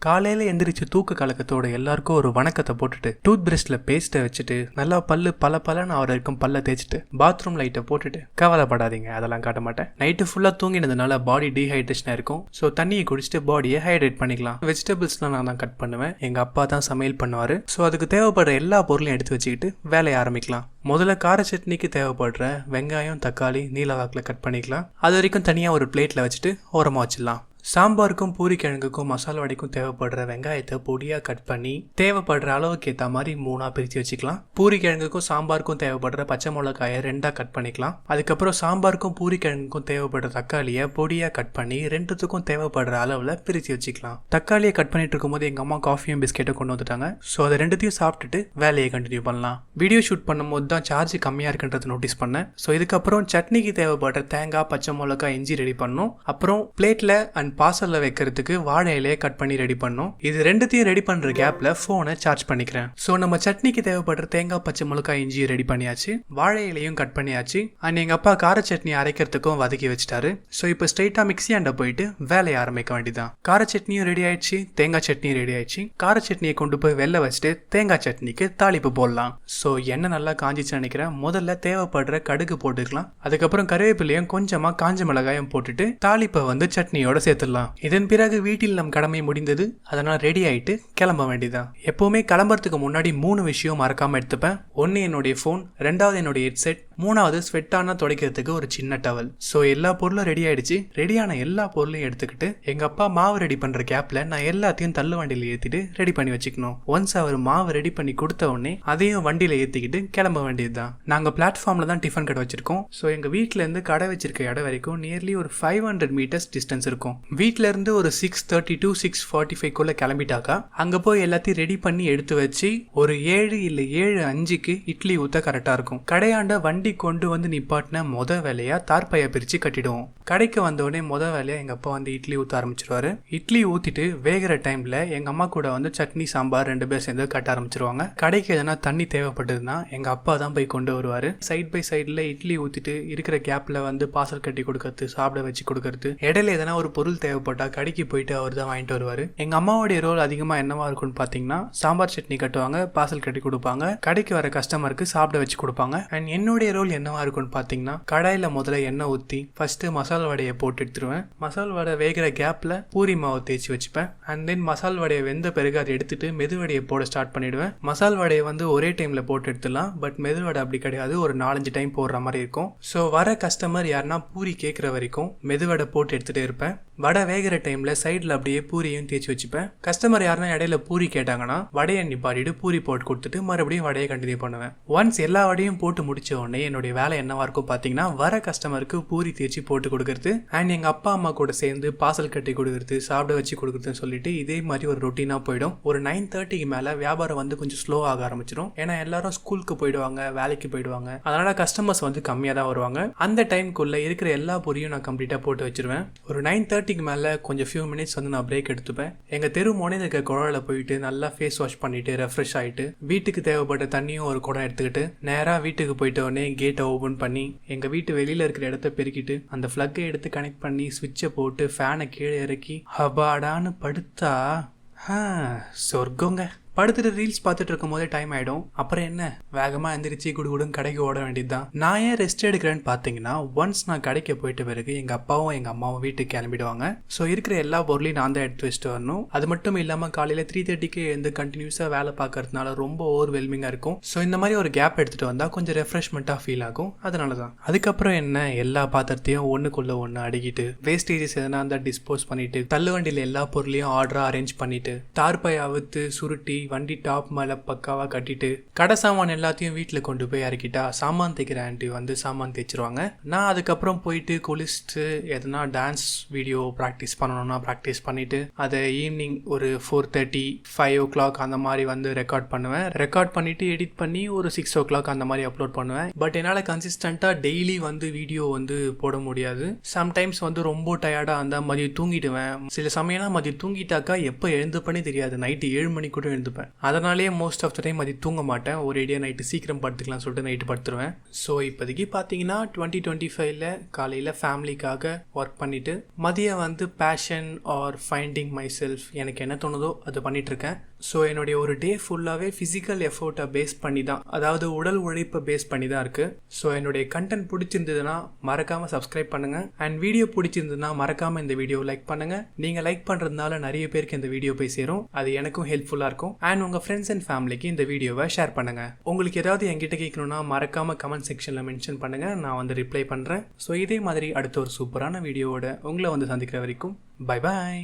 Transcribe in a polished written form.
காலையில எந்திரிச்சு தூக்க கலக்கத்தோட எல்லாருக்கும் ஒரு வணக்கத்தை போட்டுட்டு டூத் பிரஷ்ல பேஸ்ட்டை வச்சுட்டு நல்லா பல்லு பல ஆகிற வரைக்கும் பல்ல தேய்ச்சிட்டு பாத்ரூம் லைட்டை போட்டுட்டு கவலைப்படாதீங்க, அதெல்லாம் காட்ட மாட்டேன். நைட்டு ஃபுல்லா தூங்கினதுனால பாடி டீஹைட்ரேஷனா இருக்கும். ஸோ தண்ணியை குடிச்சிட்டு பாடியை ஹைட்ரேட் பண்ணிக்கலாம். வெஜிடபிள்ஸ்லாம் நான் தான் கட் பண்ணுவேன், எங்க அப்பா தான் சமையல் பண்ணுவாரு. ஸோ அதுக்கு தேவைப்படுற எல்லா பொருளையும் எடுத்து வச்சுக்கிட்டு வேலையை ஆரம்பிக்கலாம். முதல்ல கார சட்னிக்கு தேவைப்படுற வெங்காயம் தக்காளி நீல வாக்கில் கட் பண்ணிக்கலாம். அது வரைக்கும் தனியாக ஒரு பிளேட்டில் வச்சுட்டு ஓரமாக வச்சிடலாம். சாம்பாருக்கும் பூரி கிழங்குக்கும் மசாலா வடைக்கும் தேவைப்படுற வெங்காயத்தை பொடியாக கட் பண்ணி தேவைப்படுற அளவுக்கு ஏற்ற மாதிரி 3 பிரித்து வச்சுக்கலாம். பூரி கிழங்குக்கும் சாம்பாருக்கும் தேவைப்படுற பச்சை மிளகாயை 2 கட் பண்ணிக்கலாம். அதுக்கப்புறம் சாம்பாருக்கும் பூரி கிழங்குக்கும் தேவைப்படுற தக்காளியை பொடியாக கட் பண்ணி 2த்துக்கும் தேவைப்படுற அளவில் பிரித்து வச்சுக்கலாம். தக்காளியை கட் பண்ணிட்டு இருக்கும்போது எங்கள் அம்மா காஃபியும் பிஸ்கெட்டும் கொண்டு வந்துட்டாங்க. ஸோ அதை 2த்தையும் சாப்பிட்டுட்டு வேலையை கண்டினியூ பண்ணலாம். வீடியோ ஷூட் பண்ணும்போது தான் சார்ஜ் கம்மியாக இருக்குன்றதை நோட்டீஸ் பண்ணேன். ஸோ இதுக்கப்புறம் சட்னிக்கு தேவைப்படுற தேங்காய் பச்சை மிளகாய் இஞ்சி ரெடி பண்ணணும். அப்புறம் பிளேட்டில் அண்ட் பார்சல்ல வைக்கிறதுக்கு வாழை இலையை கட் பண்ணி ரெடி பண்ணும். இது 2த்தையும் ரெடி பண்ற கேப்ல போனை சார்ஜ் பண்ணிக்கிறேன். சோ நம்ம சட்னிக்கு தேவைப்படுற தேங்காய் பச்சை மிளகாய் இஞ்சி ரெடி பண்ணியாச்சு, வாழை இலையும் கட் பண்ணியாச்சு. அண்ட் எங்க அப்பா கார சட்னி அரைக்கிறதுக்கும் வதக்கி வச்சுட்டாரு. சோ இப்போ ஸ்ட்ரைட்டா மிக்ஸி ஆண்ட போயிட்டு வேலையை ஆரம்பிக்க வேண்டியதான். கார சட்னியும் ரெடி ஆயிடுச்சு, தேங்காய் சட்னியும் ரெடி ஆயிடுச்சு. கார சட்னியை கொண்டு போய் வெளில வச்சுட்டு தேங்காய் சட்னிக்கு தாளிப்பு போடலாம். சோ எண்ணெய் நல்லா காஞ்சிச்சு நினைக்கிறேன். முதல்ல தேவைப்படுற கடுகு போட்டுக்கலாம். அதுக்கப்புறம் கருவேப்பிலையும் கொஞ்சமா காஞ்ச மிளகாயும் போட்டுட்டு தாளிப்பை சட்னியோட சேர்த்து. இதன் பிறகு வீட்டில் நம் கடமை முடிந்தது. அதனால் ரெடி ஆயிட்டு கிளம்ப வேண்டியதான். எப்பவுமே கிளம்புறதுக்கு முன்னாடி 3 விஷயம் மறக்காம எடுத்துப்பேன். 1 என்னுடைய போன், 2வது என்னுடைய ஹெட்செட், 3வது ஸ்வெட்டான துடைக்கிறதுக்கு ஒரு சின்ன டவல். ஸோ எல்லா பொருளும் ரெடி ஆயிடுச்சு. ரெடியான எல்லா பொருளையும் எடுத்துக்கிட்டு எங்க அப்பா மாவு ரெடி பண்ற கேப்ல நான் எல்லாத்தையும் தள்ளு வண்டியில ஏத்திட்டு ரெடி பண்ணி வச்சுக்கணும். ஒன்ஸ் அவர் மாவு ரெடி பண்ணி கொடுத்த உடனே அதையும் வண்டியில ஏத்திக்கிட்டு கிளம்ப வேண்டியதுதான். நாங்க பிளாட்ஃபார்ம்ல தான் டிஃபன் கடை வச்சிருக்கோம். ஸோ எங்க வீட்டுல இருந்து கடை வச்சிருக்க இடம் வரைக்கும் நியர்லி ஒரு 500 மீட்டர்ஸ் டிஸ்டன்ஸ் இருக்கும். வீட்ல இருந்து ஒரு 6:30 to 6:45 கிளம்பிட்டாக்கா அங்க போய் எல்லாத்தையும் ரெடி பண்ணி எடுத்து வச்சு ஒரு 7 இல்ல 7:05க்கு இட்லி ஊத்த கரெக்டா இருக்கும். கடையாண்ட வண்டி கொண்டு நிப்பாட்டின வேலையா தார்பையா பிரிச்சு கட்டிடுவோம். கடைக்கு வந்தோடனே வேலையா எங்க அப்பா இட்லி ஊத்த ஆரம்பிச்சிருவாரு. இட்லி ஊத்திட்டு வேகிற டைம்ல எங்க அம்மா கூட சட்னி சாம்பார் 2 பேர் சேர்ந்து கட்ட ஆரம்பிச்சிருவாங்க. கடைக்கு எதனா தண்ணி தேவைப்பட்டதுன்னா எங்க அப்பா தான் போய் கொண்டு வருவாரு. சைட் பை சைட்ல இட்லி ஊத்திட்டு இருக்கிற கேப்ல பார்சல் கட்டி கொடுக்கறது, சாப்பிட வச்சு கொடுக்கறது, இடையில எதனா ஒரு பொருள் தேவைப்பட்டா கடைக்கு போயிட்டு அவர் தான் வாங்கிட்டு வருவாரு. எங்க அம்மாவுடைய ரோல் அதிகமா என்னவா இருக்கும்னு பாத்தீங்கன்னா சாம்பார் சட்னி கட்டுவாங்க, பார்சல் கட்டி கொடுப்பாங்க, கடைக்கு வர கஸ்டமருக்கு சாப்பிட வச்சு கொடுப்பாங்க. அண்ட் என்னுடைய ரோல் என்னவா இருக்கும்னு பாத்தீங்கன்னா கடாயில முதல்ல எண்ணெய் ஊத்தி ஃபர்ஸ்ட் மசால் வடையை போட்டு எடுத்துருவேன். மசால் வடை வேகிற கேப்ல பூரி மாவு தேய்ச்சி வச்சுப்பேன். அண்ட் தென் மசால் வடையை வெந்த பிறகு அதை எடுத்துட்டு மெது வடையை போட ஸ்டார்ட் பண்ணிடுவேன். மசால் வடையை ஒரே டைம்ல போட்டு எடுத்துலாம். பட் மெது வடை அப்படி கிடையாது, ஒரு 4-5 டைம் போடுற மாதிரி இருக்கும். ஸோ வர கஸ்டமர் யாருன்னா பூரி கேட்கற வரைக்கும் மெது வடை போட்டு எடுத்துட்டே இருப்பேன். வடை வேகிற டைம்ல சைட்ல அப்படியே பூரியும் தேய்ச்சி வச்சுப்பேன். கஸ்டமர் யாருன்னா இடையில பூரி கேட்டாங்கன்னா வடையை நிப்பாட்டிட்டு பூரி போட்டு கொடுத்துட்டு மறுபடியும் வடையை கண்டினியூ பண்ணுவேன். ஒன்ஸ் எல்லா வடையும் போட்டு முடிச்ச உடனே என்னுடைய வேலை என்னவா இருக்கும் பாத்தீங்கன்னா வர கஸ்டமருக்கு பூரி தேய்ச்சி போட்டு கொடுக்கறது அண்ட் எங்க அப்பா அம்மா கூட சேர்ந்து பார்சல் கட்டி கொடுக்கறது, சாப்பிட வச்சு கொடுக்கறதுன்னு சொல்லிட்டு இதே மாதிரி ஒரு ரொட்டீனா போயிடும். ஒரு 9:30க்கு மேல வியாபாரம் கொஞ்சம் ஸ்லோ ஆக ஆரம்பிச்சிடும். ஏன்னா எல்லாரும் ஸ்கூலுக்கு போயிடுவாங்க, வேலைக்கு போயிடுவாங்க. அதனால கஸ்டமர்ஸ் கம்மியா தான் வருவாங்க. அந்த டைம்குள்ள இருக்கிற எல்லா பொரியும் நான் கம்ப்ளீட்டா போட்டு வச்சிருவேன். ஒரு 9:30க்கு மேல கொஞ்சம் ஃபியூ மினிட்ஸ் நான் பிரேக் எடுத்துப்பேன். எங்க தெரு முனையில இருக்க குழாயில போயிட்டு நல்லா ஃபேஸ் வாஷ் பண்ணிட்டு ரெஃப்ரெஷ் ஆயிட்டு வீட்டுக்கு தேவைப்பட்ட தண்ணியும் ஒரு குடம் எடுத்துக்கிட்டு நேரா வீட்டுக்கு போயிட்ட உடனே கேட்டை ஓபன் பண்ணி எங்க வீட்டு வெளியில இருக்கிற இடத்த பெருக்கிட்டு அந்த பிளக்கை எடுத்து கனெக்ட் பண்ணி சுவிட்சை போட்டு ஃபேனை கீழே இறக்கி ஹபாடான்னு படுத்தா சொர்க்கங்க. படுத்துட்டு ரீல்ஸ் பார்த்துட்டு இருக்கும் போதே டைம் ஆயிடும். அப்புறம் என்ன, வேகமா எந்திரிச்சு குடுகுடுன்னு கடைக்கு ஓட வேண்டியதுதான். நான் ஏன் ரெஸ்ட் எடுக்கிறேன்னு பாத்தீங்கன்னா ஒன்ஸ் நான் கடைக்கு போயிட்ட பிறகு எங்க அப்பாவும் எங்க அம்மாவும் வீட்டுக்கு கிளம்பிடுவாங்க. ஸோ இருக்கிற எல்லா பொருளையும் நான் தான் எடுத்து வச்சுட்டு வரணும். அது மட்டும் இல்லாம காலையில 3:30க்கு எழுந்து கண்டினியூஸா வேலை பார்க்கறதுனால ரொம்ப ஓவர்வெல்மிங்கா இருக்கும். ஸோ இந்த மாதிரி ஒரு கேப் எடுத்துட்டு வந்தா கொஞ்சம் ரெஃப்ரெஷ்மெண்டா ஃபீல் ஆகும். அதனாலதான். அதுக்கப்புறம் என்ன, எல்லா பாத்திரத்தையும் ஒண்ணுக்குள்ள ஒண்ணு அடிக்கிட்டு வேஸ்டேஜஸ் எதனா இருந்தா டிஸ்போஸ் பண்ணிட்டு தள்ளு வண்டியில எல்லா பொருளையும் ஆர்டரா அரேஞ்ச் பண்ணிட்டு தார்பை அவுத்து சுருட்டி வண்டி டாப் மேல பக்காவா கட்டிட்டு கடை சாமான் எல்லாத்தையும் வீட்டுல கொண்டு போய் இறக்கிட்டா சாமான் தைக்கிற ஆண்டி சாமான் தேய்ச்சிருவாங்க. நான் அதுக்கப்புறம் போயிட்டு குளிச்சுட்டு எதனா டான்ஸ் வீடியோ ப்ராக்டிஸ் பண்ணணும்னா ப்ராக்டிஸ் பண்ணிட்டு அதை ஈவினிங் ஒரு 4:30 5 அந்த மாதிரி ரெக்கார்ட் பண்ணுவேன். ரெக்கார்ட் பண்ணிட்டு எடிட் பண்ணி ஒரு 6 அந்த மாதிரி அப்லோட் பண்ணுவேன். பட் என்னால கன்சிஸ்டண்டா டெய்லி வீடியோ போட முடியாது. சம்டைம்ஸ் ரொம்ப டயர்டா அந்த மதியம் தூங்கிடுவேன். சில சமயம்லாம் மதியம் தூங்கிட்டாக்கா எப்போ எழுந்து பண்ணி தெரியாது. நைட்டு 7 மணி கூட எழுந்து இருப்பேன். அதனாலேயே மோஸ்ட் ஆஃப் த டைம் அது தூங்க மாட்டேன். ஒரு ஐடியா நைட்டு சீக்கிரம் படுத்துக்கலாம் சொல்லிட்டு நைட்டு படுத்துருவேன். ஸோ இப்போதைக்கு பார்த்தீங்கன்னா 2025 காலையில் ஃபேமிலிக்காக ஒர்க் பண்ணிவிட்டு மதியம் வந்து passion or finding myself எனக்கு என்ன தோணுதோ அது பண்ணிகிட்ருக்கேன். ஸோ என்னுடைய ஒரு டே ஃபுல்லாகவே ஃபிசிக்கல் எஃபோர்ட்டை பேஸ் பண்ணி தான், அதாவது உடல் உழைப்பை பேஸ் பண்ணி தான் இருக்குது. ஸோ என்னுடைய கண்டென்ட் பிடிச்சிருந்ததுன்னா மறக்காமல் சப்ஸ்கிரைப் பண்ணுங்கள். அண்ட் வீடியோ பிடிச்சிருந்ததுன்னா மறக்காமல் இந்த வீடியோ லைக் பண்ணுங்கள். நீங்கள் லைக் பண்ணுறதுனால நிறைய பேருக்கு இந்த வீடியோ போய் சேரும். அது எனக்கும் ஹெல்ப்ஃபுல்லாக இருக்கும். அண்ட் உங்கள் ஃப்ரெண்ட்ஸ் அண்ட் ஃபேமிலிக்கு இந்த வீடியோவை ஷேர் பண்ணுங்கள். உங்களுக்கு ஏதாவது என்கிட்ட கேட்கணுன்னா மறக்காமல் கமெண்ட் செக்ஷனில் மென்ஷன் பண்ணுங்கள். நான் வந்து ரிப்ளை பண்ணுறேன். ஸோ இதே மாதிரி அடுத்த ஒரு சூப்பரான வீடியோவோட உங்களை வந்து சந்திக்கிற வரைக்கும் பை பாய்.